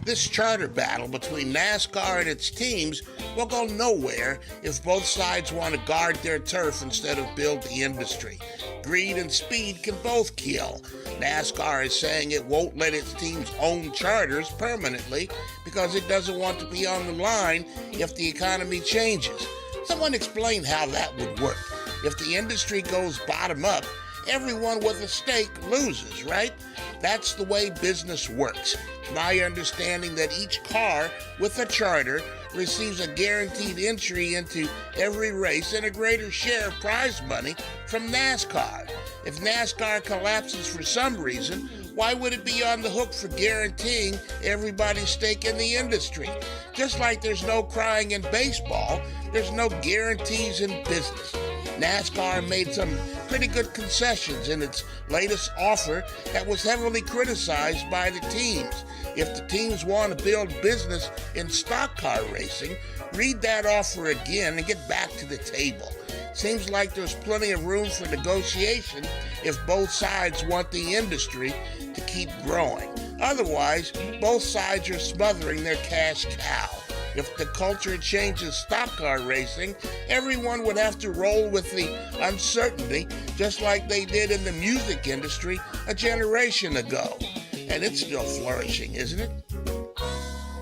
This charter battle between NASCAR and its teams will go nowhere if both sides want to guard their turf instead of build the industry. Greed and speed can both kill. NASCAR is saying it won't let its teams own charters permanently because it doesn't want to be on the line if the economy changes. Someone explain how that would work. If the industry goes bottom up, everyone with a stake loses, right? That's the way business works. It's my understanding that each car with a charter receives a guaranteed entry into every race and a greater share of prize money from NASCAR. If NASCAR collapses for some reason, why would it be on the hook for guaranteeing everybody's stake in the industry? Just like there's no crying in baseball, there's no guarantees in business. NASCAR made some pretty good concessions in its latest offer that was heavily criticized by the teams. If the teams want to build business in stock car racing, read that offer again and get back to the table. Seems like there's plenty of room for negotiation if both sides want the industry to keep growing. Otherwise, both sides are smothering their cash cow. If the culture changes stock car racing, everyone would have to roll with the uncertainty just like they did in the music industry a generation ago. And it's still flourishing, isn't it?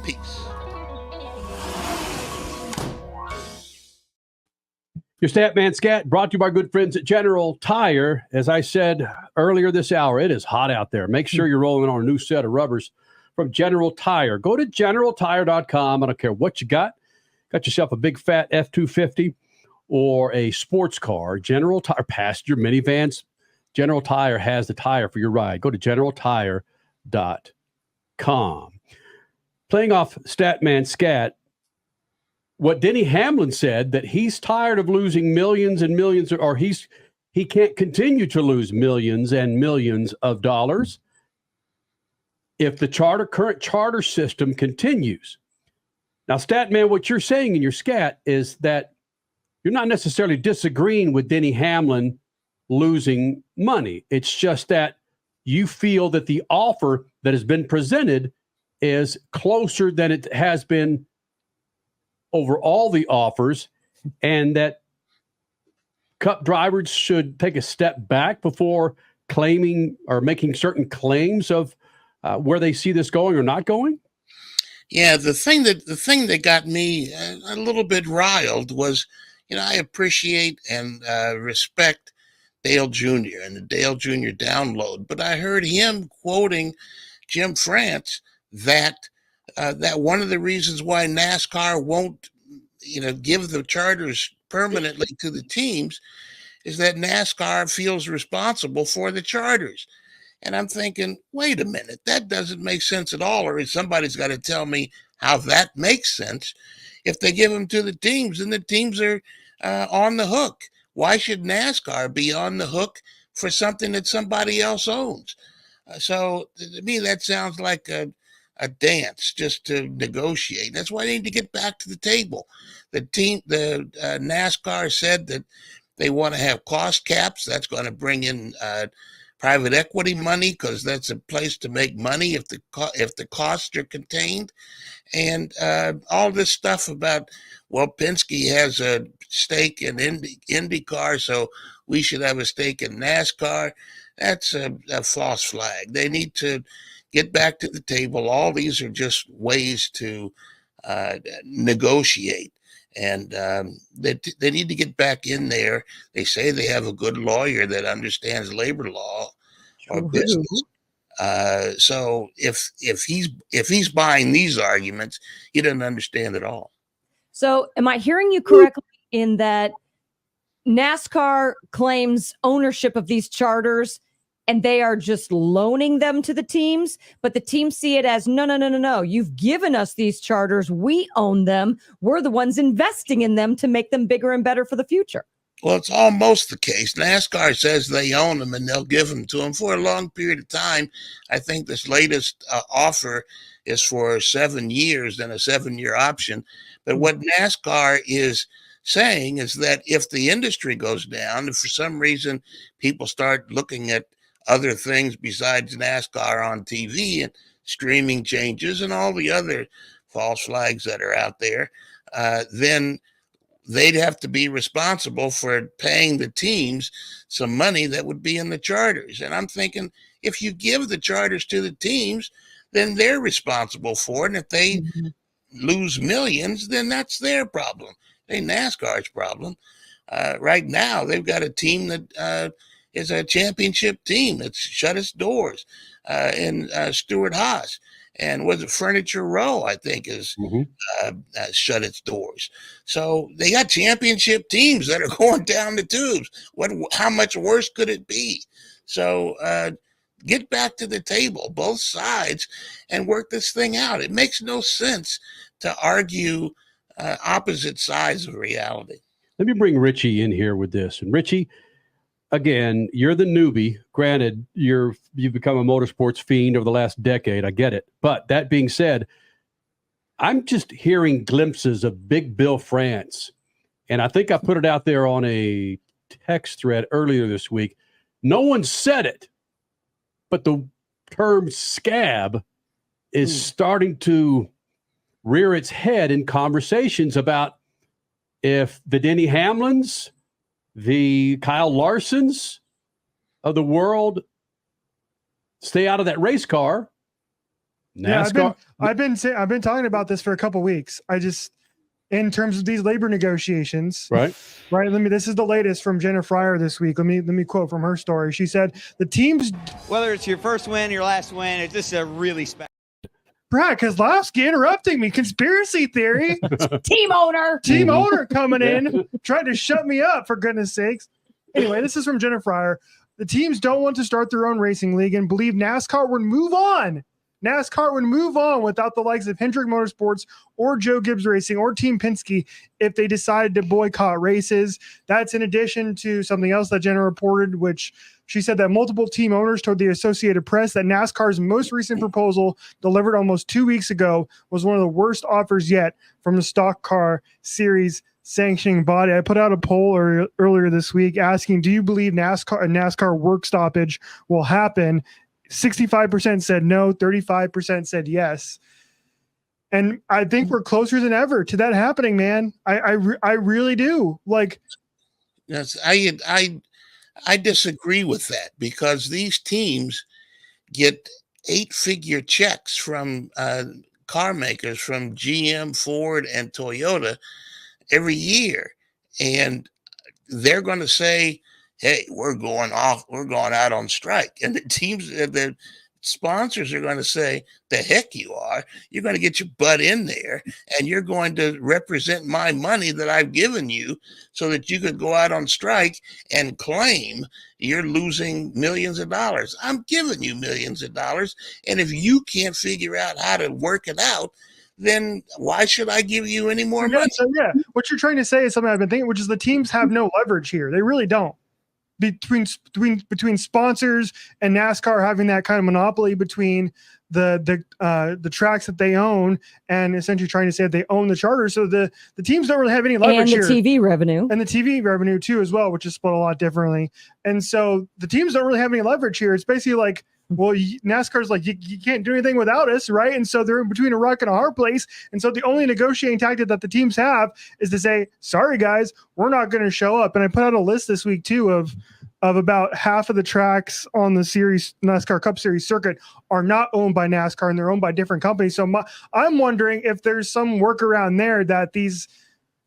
Peace. Your Statman Scat brought to you by good friends at General Tire. As I said earlier this hour, it is hot out there. Make sure you're rolling on a new set of rubbers from General Tire. Go to generaltire.com. I don't care what you got. Got yourself a big fat F-250 or a sports car. General Tire, passenger, minivans. General Tire has the tire for your ride. Go to generaltire.com. Playing off Statman Scat, what Denny Hamlin said, that he's tired of losing millions and millions, or he can't continue to lose millions and millions of dollars if the current charter system continues. Now, Statman, what you're saying in your scat is that you're not necessarily disagreeing with Denny Hamlin losing money. It's just that you feel that the offer that has been presented is closer than it has been over all the offers, and that Cup drivers should take a step back before claiming or making certain claims of where they see this going or not going? Yeah, the thing that got me a little bit riled was, I appreciate and respect Dale Jr. and the Dale Jr. download, but I heard him quoting Jim France that one of the reasons why NASCAR won't, give the charters permanently to the teams is that NASCAR feels responsible for the charters. And I'm thinking, wait a minute, that doesn't make sense at all. Or somebody's got to tell me how that makes sense. If they give them to the teams, then the teams are on the hook. Why should NASCAR be on the hook for something that somebody else owns? So to me, that sounds like a dance just to negotiate. That's why they need to get back to the table. The NASCAR said that they want to have cost caps. That's going to bring in private equity money because that's a place to make money if the costs are contained. And all this stuff about, Penske has a stake in IndyCar, so we should have a stake in NASCAR. That's a false flag. They need to get back to the table. All these are just ways to negotiate. And they need to get back in there. They say they have a good lawyer that understands labor law or business. So if he's buying these arguments, he doesn't understand at all. So am I hearing you correctly in that NASCAR claims ownership of these charters and they are just loaning them to the teams, but the teams see it as, no. You've given us these charters. We own them. We're the ones investing in them to make them bigger and better for the future. Well, it's almost the case. NASCAR says they own them and they'll give them to them for a long period of time. I think this latest offer is for 7 years and a 7-year option. But what NASCAR is saying is that if the industry goes down, if for some reason people start looking at other things besides NASCAR on TV and streaming changes and all the other false flags that are out there, then they'd have to be responsible for paying the teams some money that would be in the charters. And I'm thinking, if you give the charters to the teams, then they're responsible for it. And if they lose millions, then that's their problem. It ain't NASCAR's problem. Right now, they've got a team that is a championship team that's shut its doors in Stewart Haas. And was it Furniture Row, I think, is shut its doors. So they got championship teams that are going down the tubes. How much worse could it be? So get back to the table, both sides, and work this thing out. It makes no sense to argue opposite sides of reality. Let me bring Richie in here with this. And Richie, again, you're the newbie. Granted, you've become a motorsports fiend over the last decade. I get it. But that being said, I'm just hearing glimpses of Big Bill France. And I think I put it out there on a text thread earlier this week. No one said it, but the term scab is starting to rear its head in conversations about if the Denny Hamlins, the Kyle Larsons of the world stay out of that race car. NASCAR. Yeah, I've been talking about this for a couple of weeks. In terms of these labor negotiations, right. This is the latest from Jenna Fryer this week. Let me quote from her story. She said, "The teams, whether it's your first win, your last win, it's just a really special." Brad Kozlowski interrupting me. Conspiracy theory. Team owner coming in, trying to shut me up, for goodness sakes. Anyway, this is from Jenna Fryer. The teams don't want to start their own racing league and believe NASCAR would move on. NASCAR would move on without the likes of Hendrick Motorsports or Joe Gibbs Racing or Team Penske if they decided to boycott races. That's in addition to something else that Jenna reported, which she said that multiple team owners told the Associated Press that NASCAR's most recent proposal, delivered almost 2 weeks ago, was one of the worst offers yet from the Stock Car Series sanctioning body. I put out a poll earlier this week asking, do you believe a NASCAR work stoppage will happen? 65% said no, 35% said yes. And I think we're closer than ever to that happening, man. I really do. Like, yes, I disagree with that, because these teams get 8-figure checks from car makers, from GM, Ford, and Toyota every year. And they're going to say, hey, we're going out on strike. And the sponsors are going to say, the heck you are. You're going to get your butt in there, and you're going to represent my money that I've given you so that you could go out on strike and claim you're losing millions of dollars. I'm giving you millions of dollars. And if you can't figure out how to work it out, then why should I give you any more money? So, yeah, what you're trying to say is something I've been thinking, which is the teams have no leverage here. They really don't. Between sponsors and NASCAR having that kind of monopoly between the tracks that they own, and essentially trying to say that they own the charter. So the teams don't really have any leverage here. And the TV revenue. And the TV revenue too as well, which is split a lot differently. And so the teams don't really have any leverage here. It's basically like, well, NASCAR's like, you can't do anything without us, right? And so they're in between a rock and a hard place. And so the only negotiating tactic that the teams have is to say, sorry, guys, we're not going to show up. And I put out a list this week, too, of about half of the tracks on the NASCAR Cup Series circuit are not owned by NASCAR, and they're owned by different companies. So I'm wondering if there's some workaround there that these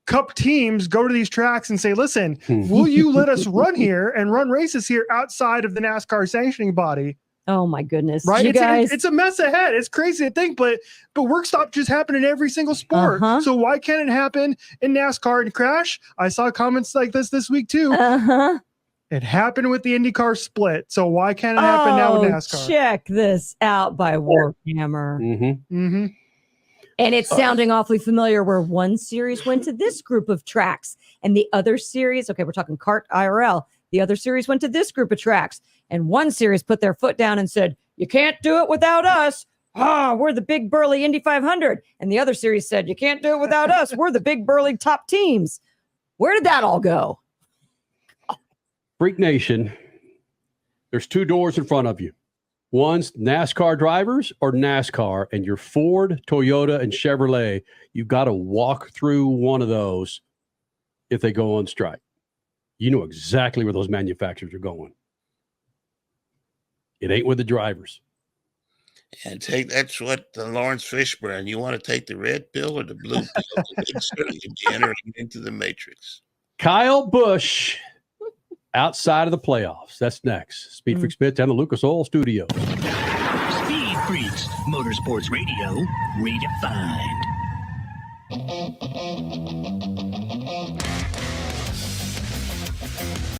Cup teams go to these tracks and say, listen, will you let us run here and run races here outside of the NASCAR sanctioning body? Oh my goodness. Right. You guys, it's a mess ahead. It's crazy to think, but work stoppages happen in every single sport. So why can't it happen in NASCAR and crash? I saw comments like this week too. It happened with the IndyCar split. So why can't it happen now with NASCAR? Check this out by Warhammer. And it's sounding awfully familiar, where one series went to this group of tracks and the other series, okay, we're talking kart IRL. The other series went to this group of tracks, and one series put their foot down and said, you can't do it without us. We're the big burly Indy 500. And the other series said, you can't do it without us. We're the big burly top teams. Where did that all go? Freak Nation, there's two doors in front of you. One's NASCAR drivers or NASCAR, and your Ford, Toyota, and Chevrolet. You've got to walk through one of those if they go on strike. You know exactly where those manufacturers are going. It ain't with the drivers. And that's what Lawrence Fishburne. You want to take the red pill or the blue pill? You'd be entering into the matrix. Kyle Busch outside of the playoffs. That's next. Speed Freaks Pits and the Lucas Oil Studio. Speed Freaks, Motorsports Radio, redefined.